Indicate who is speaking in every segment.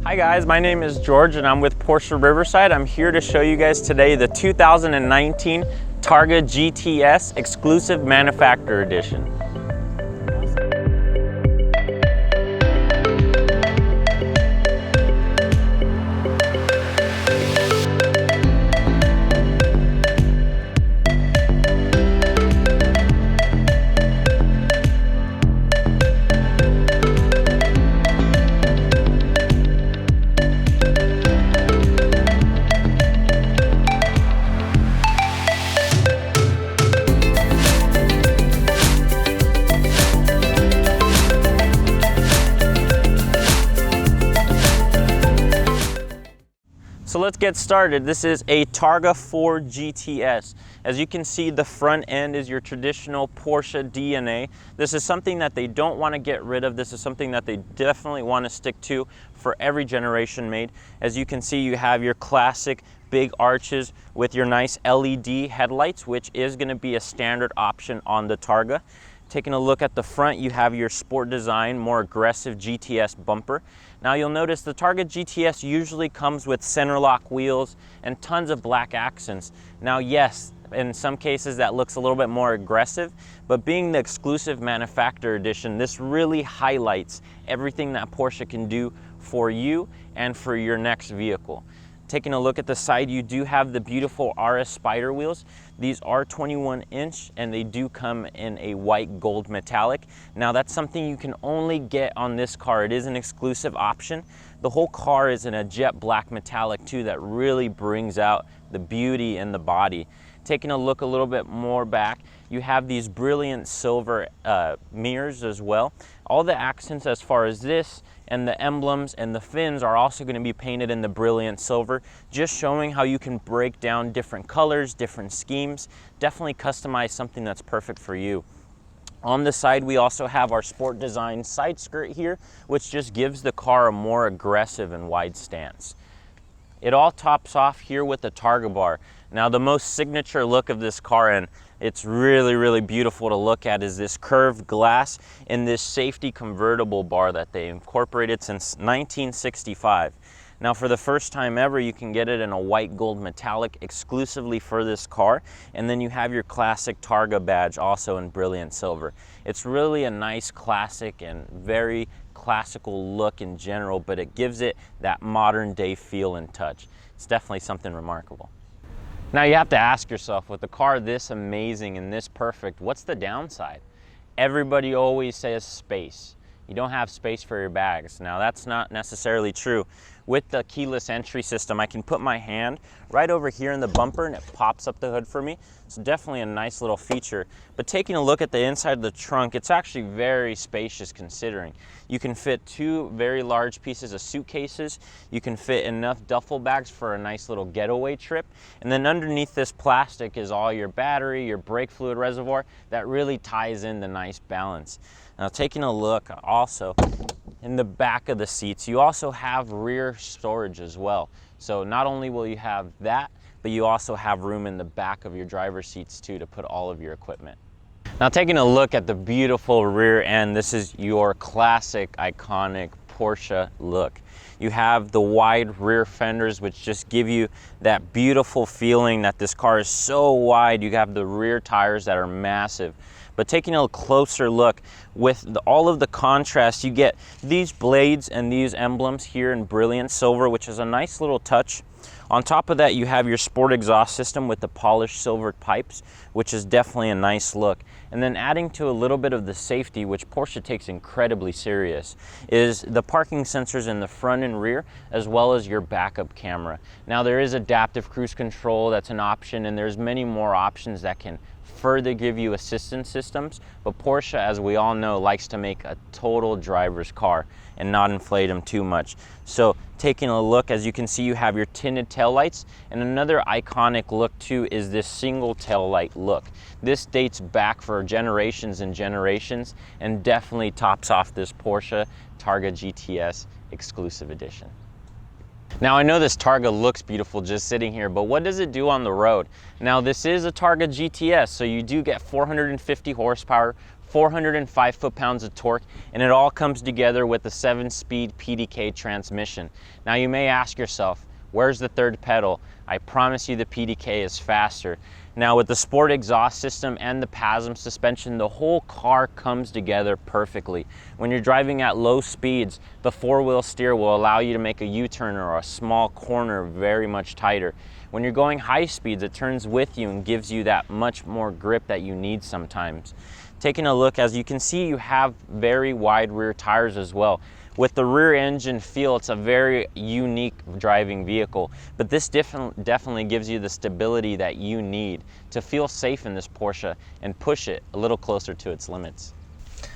Speaker 1: Hi guys, my name is George and I'm with Porsche Riverside. I'm here to show you guys today the 2019 Targa GTS Exclusive Manufacturer Edition. So let's get started. This is a Targa 4 GTS. As you can see, the front end is your traditional Porsche DNA. This is something that they don't want to get rid of. This is something that they definitely want to stick to for every generation made. As you can see, you have your classic big arches with your nice LED headlights, which is going to be a standard option on the Targa. Taking a look at the front, you have your sport design, more aggressive GTS bumper. Now you'll notice the Targa GTS usually comes with center lock wheels and tons of black accents. Now yes, in some cases that looks a little bit more aggressive, but being the exclusive manufacturer edition, this really highlights everything that Porsche can do for you and for your next vehicle. Taking a look at the side, you do have the beautiful RS Spider wheels. These are 21-inch and they do come in a white gold metallic. Now that's something you can only get on this car. It is an exclusive option. The whole car is in a jet black metallic too that really brings out the beauty in the body. Taking a look a little bit more back, you have these brilliant silver mirrors as well. All the accents as far as this and the emblems and the fins are also going to be painted in the brilliant silver, just showing how you can break down different colors, different schemes, definitely customize something that's perfect for you. On the side, we also have our sport design side skirt here, which just gives the car a more aggressive and wide stance. It all tops off here with the Targa bar. Now the most signature look of this car, and it's really beautiful to look at, is this curved glass in this safety convertible bar that they incorporated since 1965. Now for the first time ever, you can get it in a white gold metallic exclusively for this car, and then you have your classic Targa badge also in brilliant silver. It's really a nice classic and very classical look in general, but it gives it that modern day feel and touch. It's definitely something remarkable. Now you have to ask yourself, with a car this amazing and this perfect, what's the downside? Everybody always says space. You don't have space for your bags. Now that's not necessarily true. With the keyless entry system, I can put my hand right over here in the bumper and it pops up the hood for me. So definitely a nice little feature. But taking a look at the inside of the trunk, it's actually very spacious considering. You can fit two very large pieces of suitcases. You can fit enough duffel bags for a nice little getaway trip. And then underneath this plastic is all your battery, your brake fluid reservoir. That really ties in the nice balance. Now taking a look also in the back of the seats, you also have rear storage as well. So not only will you have that, but you also have room in the back of your driver's seats too to put all of your equipment. Now taking a look at the beautiful rear end, this is your classic iconic Porsche look. You have the wide rear fenders, which just give you that beautiful feeling that this car is so wide. You have the rear tires that are massive. But taking a closer look, with all of the contrast, you get these blades and these emblems here in brilliant silver, which is a nice little touch. On top of that, you have your sport exhaust system with the polished silver pipes, which is definitely a nice look. And then adding to a little bit of the safety, which Porsche takes incredibly serious, is the parking sensors in the front and rear, as well as your backup camera. Now there is adaptive cruise control, that's an option, and there's many more options that can further give you assistance systems, but Porsche, as we all know, likes to make a total driver's car and not inflate them too much. So taking a look, as you can see, you have your tinted taillights, and another iconic look too is this single taillight look. This dates back for generations and generations and definitely tops off this Porsche Targa GTS exclusive edition. Now I know this Targa looks beautiful just sitting here, but what does it do on the road? Now this is a Targa GTS, so you do get 450 horsepower, 405 foot-pounds of torque, and it all comes together with a 7-speed PDK transmission. Now you may ask yourself, where's the third pedal? I promise you the PDK is faster. Now with the sport exhaust system and the PASM suspension, the whole car comes together perfectly. When you're driving at low speeds, the 4-wheel steer will allow you to make a U-turn or a small corner very much tighter. When you're going high speeds, it turns with you and gives you that much more grip that you need sometimes. Taking a look, as you can see, you have very wide rear tires as well. With the rear engine feel, it's a very unique driving vehicle, but this definitely gives you the stability that you need to feel safe in this Porsche and push it a little closer to its limits.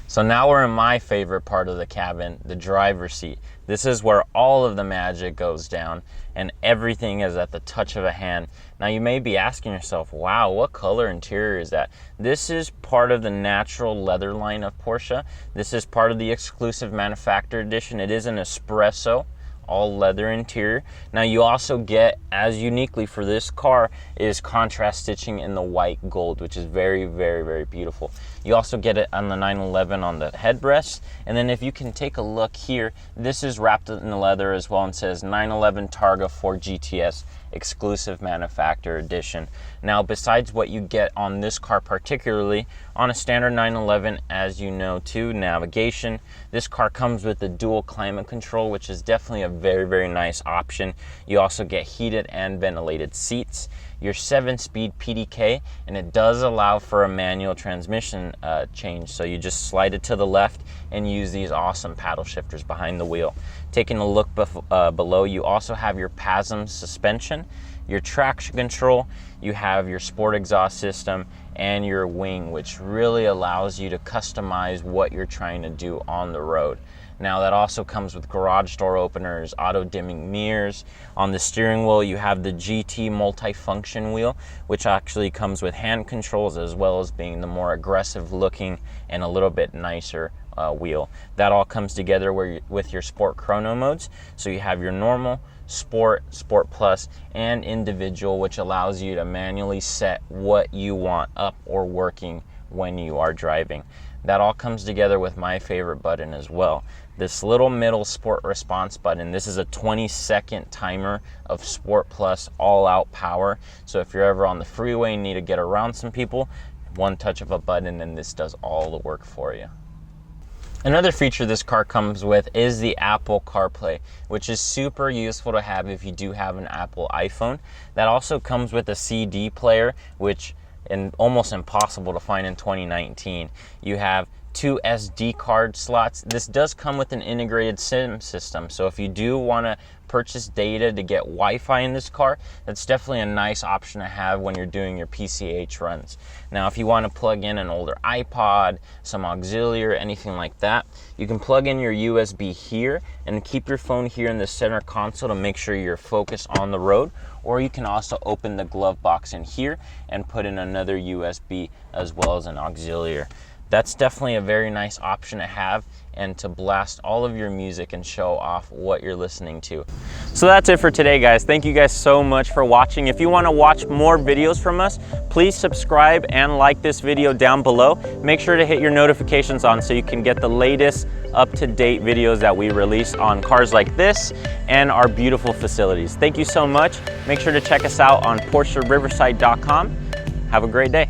Speaker 1: So now we're in my favorite part of the cabin, the driver's seat. This is where all of the magic goes down and everything is at the touch of a hand. Now you may be asking yourself, wow, what color interior is that? This is part of the natural leather line of Porsche. This is part of the exclusive manufacturer edition. It is an espresso, all leather interior. Now you also get, as uniquely for this car, is contrast stitching in the white gold, which is very, very, very beautiful. You also get it on the 911 on the headrest. And then if you can take a look here, this is wrapped in the leather as well and says 911 Targa 4 GTS exclusive manufacturer edition. Now besides what you get on this car, particularly on a standard 911, as you know too, navigation, this car comes with the dual climate control, which is definitely a very, very nice option. You also get heated and ventilated seats, your 7-speed PDK, and it does allow for a manual transmission change, so you just slide it to the left and use these awesome paddle shifters behind the wheel. Taking a look below, you also have your PASM suspension, your traction control, you have your sport exhaust system, and your wing, which really allows you to customize what you're trying to do on the road. Now that also comes with garage door openers, auto dimming mirrors. On the steering wheel, you have the GT multi-function wheel, which actually comes with hand controls as well as being the more aggressive looking and a little bit nicer wheel. That all comes together with your sport chrono modes. So you have your normal, sport, sport plus, and individual, which allows you to manually set what you want up or working when you are driving. That all comes together with my favorite button as well. This little middle sport response button, this is a 20-second timer of Sport Plus all-out power. So if you're ever on the freeway and need to get around some people, one touch of a button and this does all the work for you. Another feature this car comes with is the Apple CarPlay, which is super useful to have if you do have an Apple iPhone. That also comes with a CD player, which is almost impossible to find in 2019. You have 2 SD card slots. This does come with an integrated SIM system, so if you do want to purchase data to get Wi-Fi in this car, that's definitely a nice option to have when you're doing your PCH runs. Now if you want to plug in an older iPod, some auxiliary, anything like that, you can plug in your USB here and keep your phone here in the center console to make sure you're focused on the road, or you can also open the glove box in here and put in another USB as well as an auxiliary. That's definitely a very nice option to have and to blast all of your music and show off what you're listening to. So that's it for today, guys. Thank you guys so much for watching. If you want to watch more videos from us, please subscribe and like this video down below. Make sure to hit your notifications on so you can get the latest up-to-date videos that we release on cars like this and our beautiful facilities. Thank you so much. Make sure to check us out on PorscheRiverside.com. Have a great day.